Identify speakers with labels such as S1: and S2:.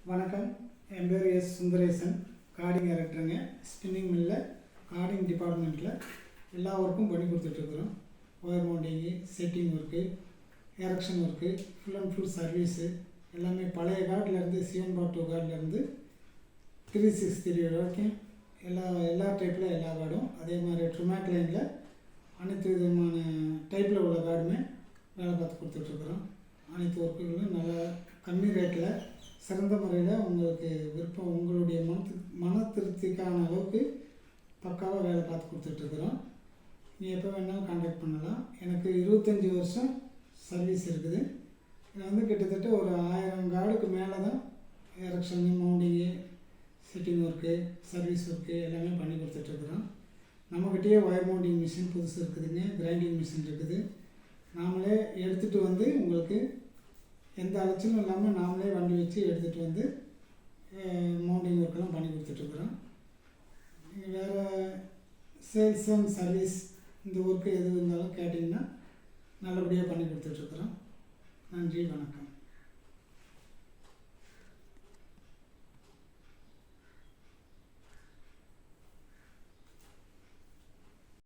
S1: வணக்கம். என் பேர் எஸ் சுந்தரேசன். கார்டிங் டைரக்டருங்க. ஸ்பின்னிங் மில்லில் கார்டிங் டிபார்ட்மெண்ட்டில் எல்லா ஒர்க்கும் பண்ணி கொடுத்துட்ருக்குறோம். ஒயர் மவுண்டிங்கு, setting work, erection work, full and full service எல்லாமே பழைய கார்டிலேருந்து 7/2 கார்டிலேருந்து 363 வரைக்கும் எல்லா டைப்பில் எல்லா கார்டும், அதே மாதிரி ட்ரிமேக் லைனில் அனைத்து விதமான டைப்பில் உள்ள கார்டுமே வேலை பார்த்து கொடுத்துட்ருக்குறோம். அனைத்து ஒர்க்குகளும் நல்லா கம்மி ரேட்டில் சிறந்த முறையில் உங்களுக்கு உங்களுடைய மன திருப்திக்கான அளவுக்கு பக்காவாக வேலை பார்த்து கொடுத்துட்ருக்குறோம். நீங்கள் எப்போ வேணாலும் கான்டாக்ட் பண்ணலாம். எனக்கு 25 வருஷம் சர்வீஸ் இருக்குது. இதில் கிட்டத்தட்ட ஒரு 1000 கார்டுக்கு மேலே தான் எரெக்ஷனு, மவுண்டிங்கு, செட்டிங் ஒர்க்கு, சர்வீஸ் ஒர்க்கு எல்லாமே பண்ணி கொடுத்துட்ருக்குறோம். நம்மக்கிட்டேயே ஒயர் மவுண்டிங் மிஷின் புதுசு இருக்குதுங்க. கிரைண்டிங் மிஷின் இருக்குது. நாமளே எடுத்துகிட்டு வந்து உங்களுக்கு எந்த அலைச்சலும் இல்லாமல் நாமளே வண்டி வச்சு எடுத்துகிட்டு வந்து மவுண்டிங் ஒர்க்கெல்லாம் பண்ணி கொடுத்துட்ருக்குறோம். நீங்கள் வேறு சேல்ஸ் அண்ட் சர்வீஸ் இந்த ஒர்க்கு எது இருந்தாலும் கேட்டிங்கன்னா நல்லபடியாக பண்ணி கொடுத்துட்ருக்குறோம். நன்றி, வணக்கம்.